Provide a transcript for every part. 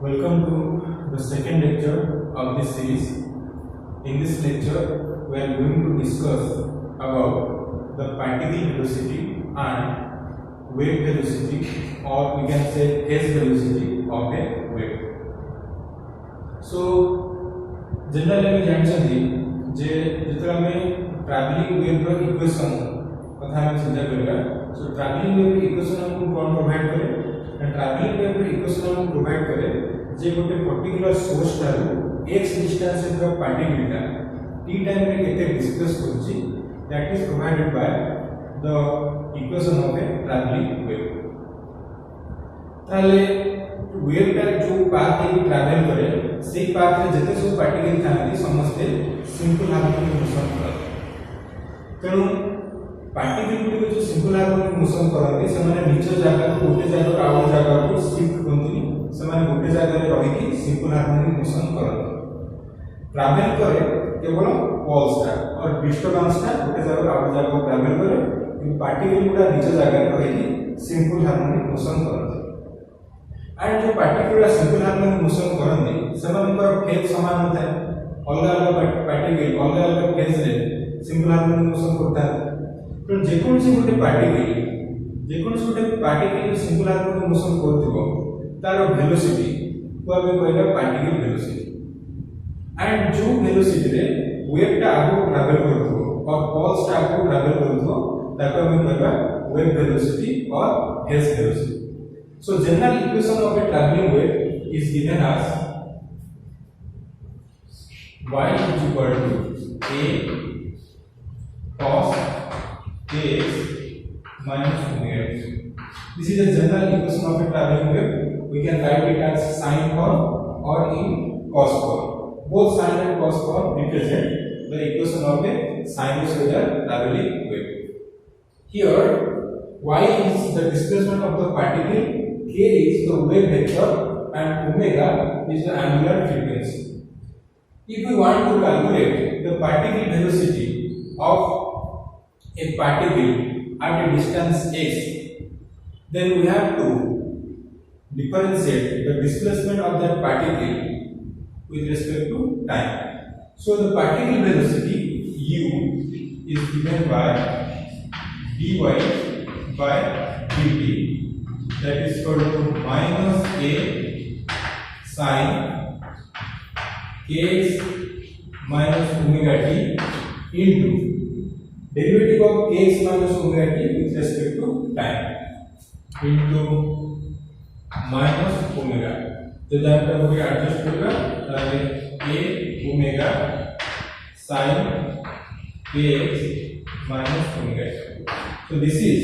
Welcome to the second lecture of this series. In this lecture, we are going to discuss about the particle velocity and wave velocity, or we can say phase velocity of a wave. So, generally we जानते जे जितना में traveling wave रो equation कथा में चिंता करेगा. So traveling wave equation हमको कौन provide करे? ट्रैवलिंग वेव इक्वेशन हम प्रोवाइड करे जे गोटे पर्टिकुलर सोर्स तारू x डिस्टेंस रे पार्टिकल टा t टाइम रे केते डिस्प्लेस करछि that is provided by the equation of a travelling wave. ताले वेव टा जो पाथ रे ट्रैवल करे से पाथ रे जते सब पार्टिकल थांती समस्त सिंपल हार्मोनिक मोशन करे. तेनु पार्टिकल गुडी जो सिंपल हार्मोनिक मोशन करते से माने निच जगह को गोटे जगह आउ जगह को शिफ्ट करथि से माने गोटे जगह रे रहि कि सिंपल हार्मोनिक मोशन करते. ट्रैवल करे केवल पल्स ता और डिस्टर्बेंस ता गोटे जगह आउ जगह को ट्रैवल करे कि पार्टिकल गुडा निच जगह रे रहि कि सिंपल हार्मोनिक मोशन करते. एंड जो पार्टिकल सिंपल हार्मोनिक मोशन करते से मानकर फेज समान होता है. अलग अलग पार्टिकल अलग अलग फेज रे सिंपल हार्मोनिक मोशन करता है. तो जेकोनसी गोटे पार्टिकल सिंपल हार्मोनिक मोशन करथिबो तार वेलोसिटी को आबे कहला पार्टिकल वेलोसिटी. एंड जो वेलोसिटी रे वेव टा आगो ट्रैवल करथिबो और पल्स टा आगो ट्रैवल करथिबो ताको आबे कहला वेव वेलोसिटी और phase velocity. So general equation of a travelling wave is given as y is equal to a cos kx minus omega t. This is the general equation of a traveling wave. We can write it as sine form or in cos form. Both sine and cos form represent the equation of a sinusoidal traveling wave. Here, y is the displacement of the particle, k is the wave vector, and omega is the angular frequency. If we want to calculate the particle velocity of a particle at a distance x, then we have to differentiate the displacement of that particle with respect to time. So the particle velocity u is given by dy by dt, that is equal to minus a sin kx minus omega t into derivative of kx minus omega t with respect to time into minus omega. तो जब तक वो adjust होगा ताकि a omega sin kx minus omega t. So this is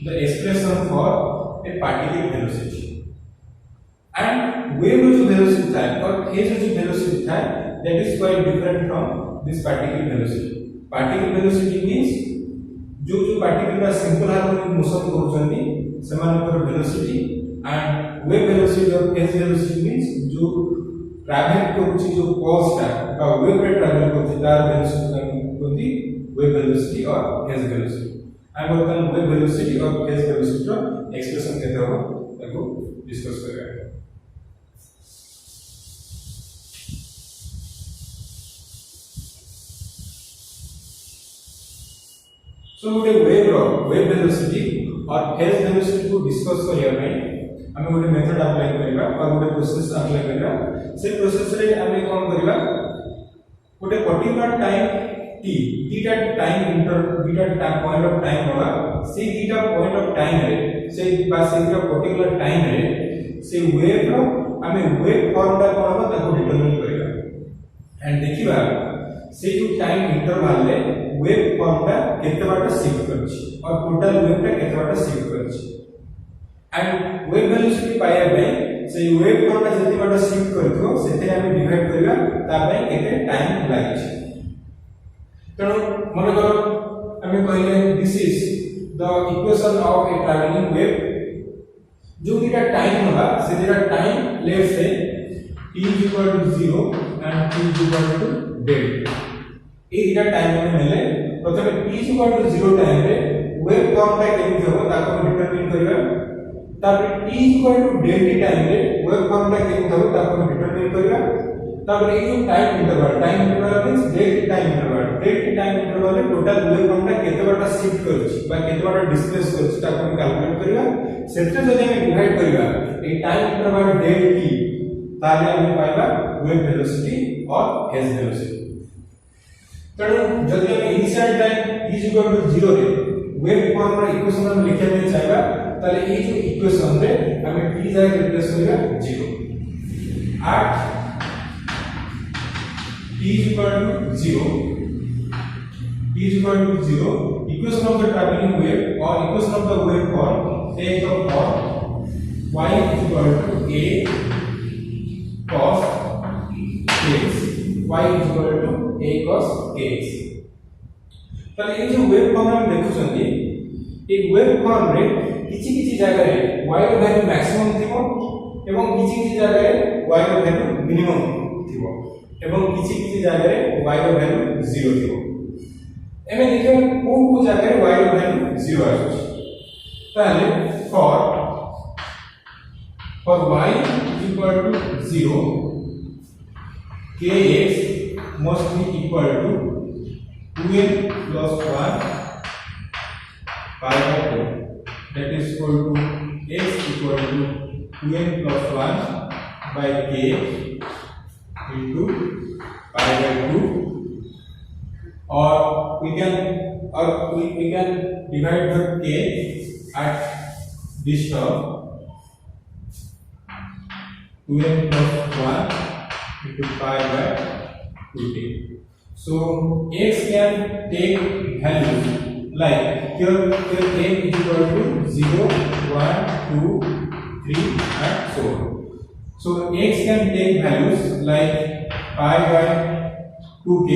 the expression for a particle velocity. And wave जो velocity था और phase जो velocity था, that is quite different from this particle velocity. Particle velocity means जो particle का simple harmonic motion करूँगी समानकर velocity, and wave velocity और phase velocity means जो travel करूँगी जो pulse था का wave पे travel करती तार velocity का होती wave velocity और phase velocity. अब अपन wave velocity और phase velocity का expression कहते हो ताको discuss करेंगे. So गोटे wave velocity और phase velocity को discuss करिया ପାଇଁ हमें गोटे मेथड अप्लाई करिवा और गोटे प्रोसेस अप्लाई करिवा. से प्रोसेस रे हमें कोन करिवा गोटे पर्टिकुलर टाइम t दीटा टाइम इंटर दीटा पॉइंट ऑफ टाइम होला. से दीटा पॉइंट ऑफ टाइम रे से पास दीटा पर्टिकुलर टाइम रे से वेव रो हमें वेव फॉर्म टा कोन होबा ताको डिटरमाइन करिवा. एंड देखिबा से जो टाइम इंटरवल रे वेव फॉर्म टा केते बाटा शिफ्ट करछि और टोटल वेव टा केते बाटा शिफ्ट करछि. एंड वेव वेलोसिटी पाया पे से वेव फॉर्म टा जति बाटा शिफ्ट करथो सेते हम डिवाइड करिवा ता पे केते टाइम लागि. तनो मन करो हमें कहले this is the equation of a travelling wave. जो दिटा टाइम होला से दिटा time let's say t = 0 and t = delta. ए दिटा टाइम में मिले प्रथमे t = 0 टाइम रे वेव फॉर्म टा केमि होबो ताको डिटरमाइन करिवा. तापर t equal to del t time रे वेव फॉर्म ला केन थबो तापर डिटरमाइन करबा तापर ए जो time interval means del t time interval रे टोटल वेव फॉर्म ला केते बाटा शिफ्ट करछि बा केते बाटा डिस्प्लेस करछि तापर हम कैलकुलेट करबा सेटे जदि हम डिवाइड करबा a time interval del t ताले हम पाइबा वेव वेलोसिटी और फेज वेलोसिटी तणु जदि हम initial time is equal to 0 रे वेव फॉर्म रा इक्वेशन हम लिखा में चाहबा ताले ए जो इक्वेशन रे हमें t जाय रिप्लेस करबा 0 8 t is equal to 0 equation of the traveling wave or equation of the wave form take the form y is equal to a cos kx y is equal to a cos kx ताले ये जो wave form हम देखुछंती ए wave form रे किछि किछि जगह रे y रो value maximum थिबो एवं किछि किछि जगह रे y रो वैल्यू मिनिमम थिबो एवं किछि किछि जगह रे y रो वैल्यू 0 थिबो एमे देखियो को जगह रे y रो वैल्यू 0 आछी ताले for y equal to 0 kx must be equal to 2n plus 1 pi by 2 that is equal to x equal to 2n plus 1 by k into pi by 2 or we can divide the k at this term 2n plus 1 into pi by 2k. So x can take values like here n is equal to 0, 1, 2, 3 and so on. So x can take values like pi by 2k,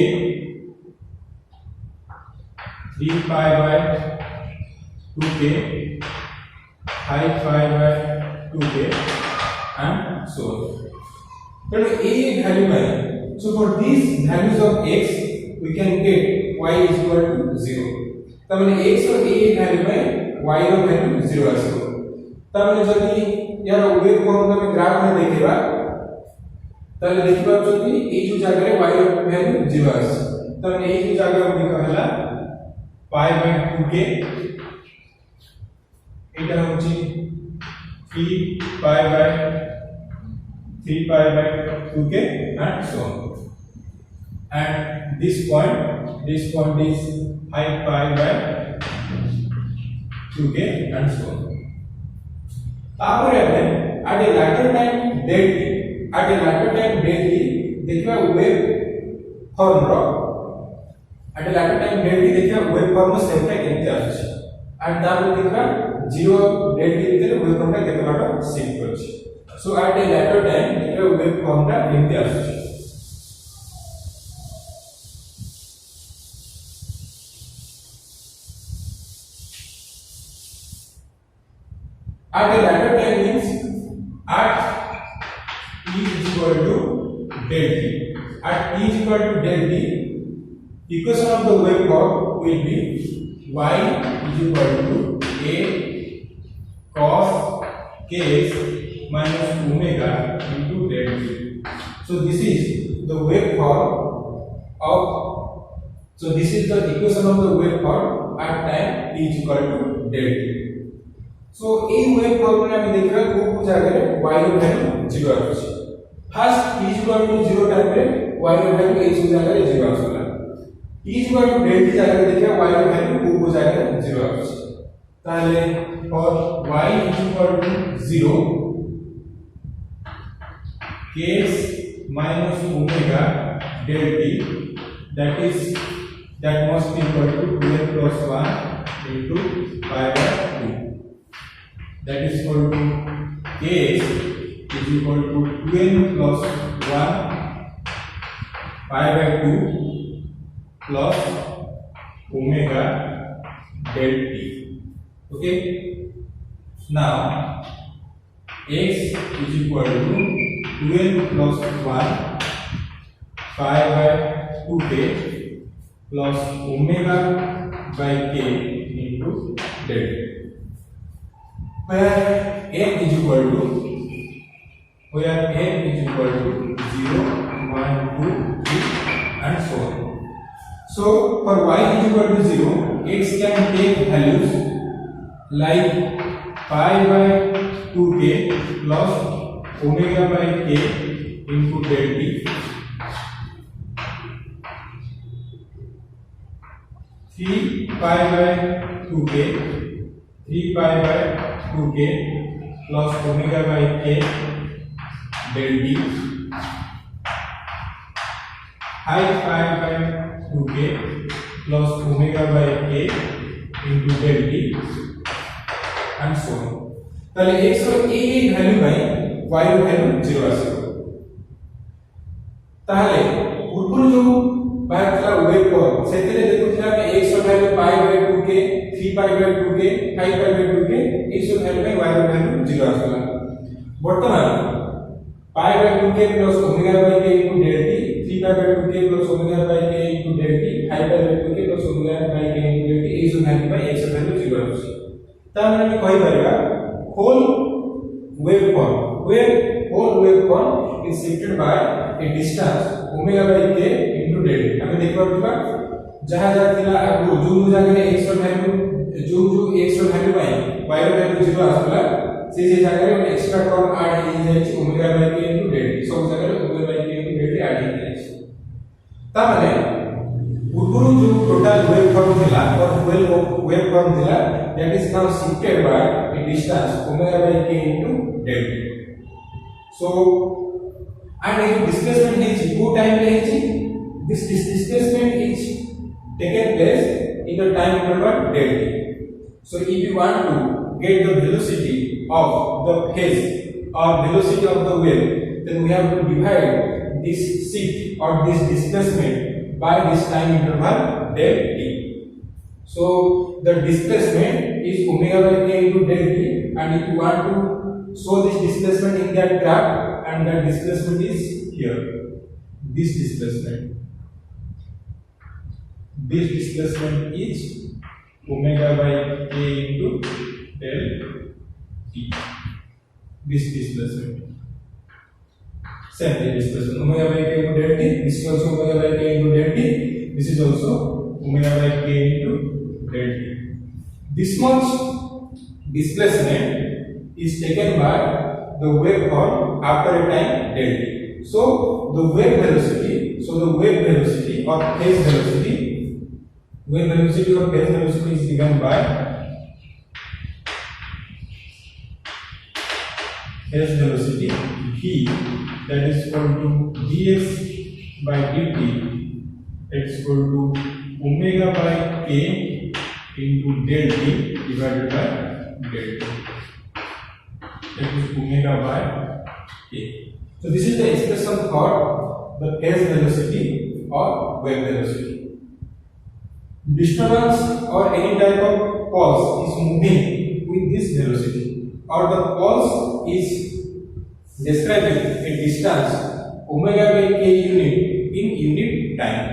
3 pi by 2k, 5 pi by 2k and so on. But a value by so for these values of x we can get y is equal to 0. तब x और a value by y row value 0 आसो तब जदि यार wave form में graph में देखिबा तले देखिबा जदि ए जो जगह रे y रो value 0 आसो तब ए जो जगह में लिखा हला pi by 2k एटा होची 3 pi by 2k and so on. And this point is 5 pi by 2k and so on. तापर एबे at a later time del t देखिबा वेव फॉर्म रो at a later time del t देखिबा wave form सेमटा केते आछि and तापर देखिबा 0 del t भितर वेव फॉर्म केते बाटा शिफ्ट करछि. So at a later time देखिबा वेव फॉर्म ता केते आछि. At a later time means at t is equal to del t. At t is equal to del t, equation of the waveform will be y is equal to a cos kx minus omega into del t. So this is the waveform of. So this is the equation of the waveform at time t is equal to del t. So a wave form में हम देखिबा को जगह रे y रो value 0 आछि. First t is equal to 0 time रे y row value a जगह रे 0 आछला. t is equal to del t जगह रे देखिबा y रो वैल्यू को जगह रे 0 आछि. ताले for y is equal to 0 kx minus omega del t that must be equal to 2n plus 1 into pi by 2. That is equal to kx is equal to 2n plus 1 pi by 2 plus omega del t. Okay. Now x is equal to 2n plus 1 pi by 2k plus omega by k into del t. where n is equal to 0, 1, 2, 3 and so on. So for y is equal to 0, x can take values like pi by 2k plus omega by k into del t, 3 pi by 2k, 3 pi by 2k plus omega by k del t, 5 pi by 2k plus omega by k into del t and so on. তাহলে x ର এই value by y র value 0 আসবে। তাহলে উপরে যে বায়াতলা wave form সেখানে দেখুছিলা x র value pi by 2k, 3 pi by 2k, 5 pi by 2k এই সব ভ্যালু বাই y র ভ্যালু 0 আসবে। বর্তমান pi by 2k plus omega by k into del t, 3 pi by 2k plus omega by k into del t, 5 pi by 2k plus omega by k into del t এই সব value by x র value 0 আসবে। তার মানে আমি কই পারিবা whole waveform where whole waveform is shifted by a distance omega by k into del t। আমি দেখব পারবা যাহা যা थिला আগু जो জায়গায় x র ভ্যালু जो x র ভ্যালু বাই y র ভ্যালু 0 আসলা সেই জায়গায় এক্সট্রা টার্ম আড হই যাচ্ছে omega by k into del t, সব জায়গায় omega by k into del t আড হই যাচ্ছে। তার মানে উপরু जो टोटल waveform थिला और waveform थिला that is now shifted by a distance omega by k into del t। So and a displacement is two time is this displacement is taken place in the time interval del t। So if you want to get the velocity of the phase or velocity of the wave, then we have to divide this shift or this displacement by this time interval del t। So the displacement is omega by k into del t, and if you want to show this displacement in that graph, and that displacement is here, this displacement is omega by k into del t, this displacement, same displacement omega by k into del t, this is also omega by k into del t, this is also omega by k into del t. This much displacement is taken by the waveform after a time del t. So the wave velocity or phase velocity is given by phase velocity v, that is equal to dx by dt, is equal to omega by k into del t divided by del t, that is omega by k. So this is the expression for the phase velocity or wave velocity. Disturbance or any type of pulse is moving with this velocity, or the pulse is describing a distance omega by k unit in unit time.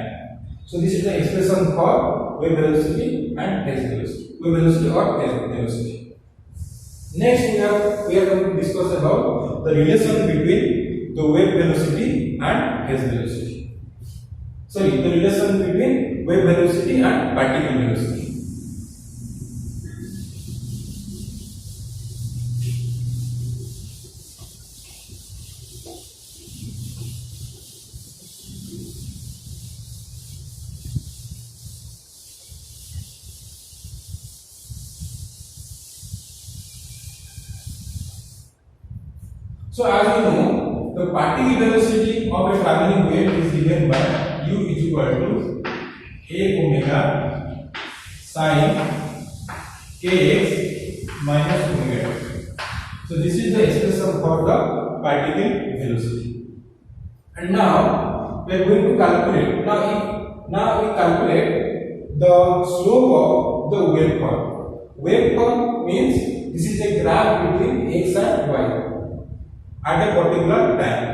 So this is the expression for wave velocity and phase velocity, wave velocity or phase velocity. Next we are going to discuss about the relation between the wave velocity and phase velocity. Sorry, the relation between wave velocity and particle velocity. So as you know, the particle velocity of a traveling wave is given by u is equal to a omega sin kx minus omega t. So this is the expression for the particle velocity. And now we are going to calculate. Now we calculate the slope of the waveform. Waveform means this is a graph between x and y at a particular time.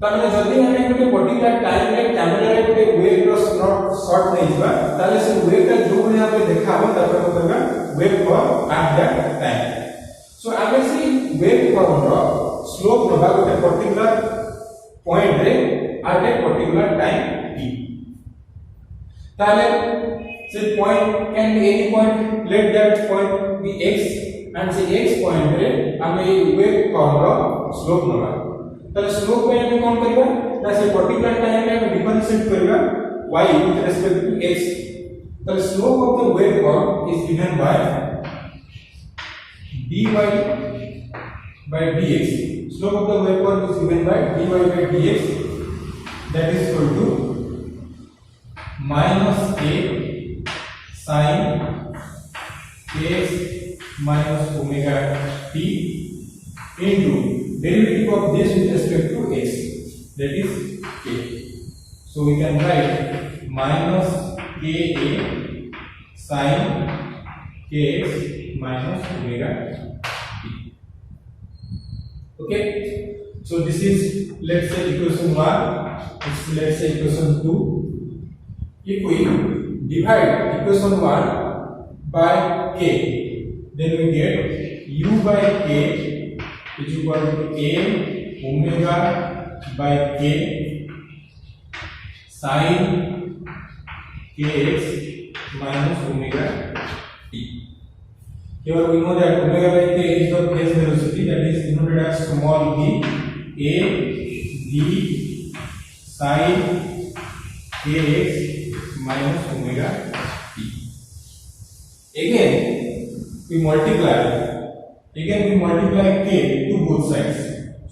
ताने जदी हमें गोटे particular time रे camera रे गोटे wave रो shot नै जिबा ताले से वेव का जो भलिया पे देखाबो तापर करबा wave form at that time. So आगे सी वेव फॉर्म रो स्लोप नबा गोटे पर्टिकुलर पॉइंट रे at a particular time t। ताले से point can be any point, let that point be x and say x point रे हमें वेव फॉर्म रो स्लोप नबा। ताले स्लोप पे हम कोन करबा ना से पर्टिकुलर टाइम रे हम डिफरेंशिएट करबा y with respect to x। ताले slope of the wave form is given by dy by dx। Slope of the wave form is given by dy by dx that is equal to minus a sin kx minus omega t into derivative of this with respect to x, that is k. So we can write minus ka sin kx minus omega t. Okay, so this is, let's say, equation 1, this is, let's say, equation 2. If we divide equation 1 by k, then we get u by k is equal to a omega by k sin kx minus omega t. Here we know that omega by k is the phase velocity, that is denoted as small v, a v sin kx minus omega t. Again we multiply k to both sides.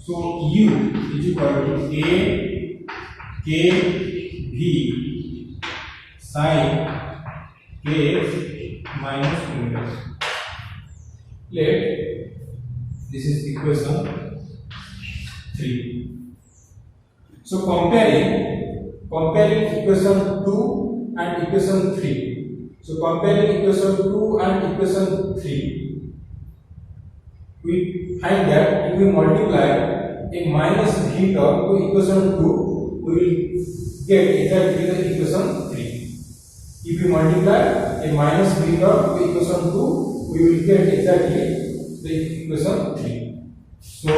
So u is equal to a k v sin kx minus omega. Let this is equation 3. So comparing equation 2 and equation 3. So comparing equation 2 and equation 3, we find that if we multiply a minus v term to equation 2, we will get exactly the equation 3. If we multiply a minus v term to equation 2, we will get exactly the equation 3. So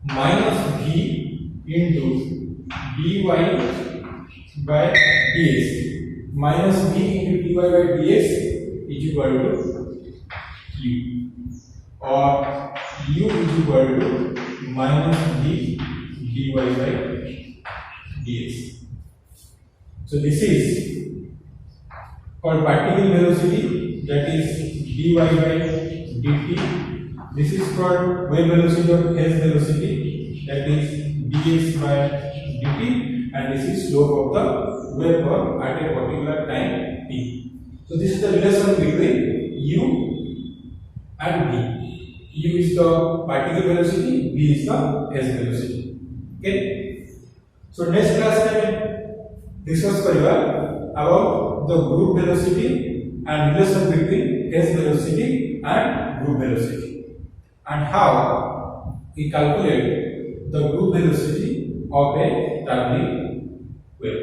minus v into dy by dx minus v into dy by dx is equal to u, or u is equal to minus v dy by dx. So this is called particle velocity, that is dy by dt. This is called wave velocity or phase velocity, that is dx by dt, and this is slope of the wave form at a particular time t. So this is the relation between u and v. U is the particle velocity, v is the phase velocity. Okay. So next class में discuss करेगा about the group velocity and relation between phase velocity and group velocity, and how we calculate the group velocity of a traveling wave.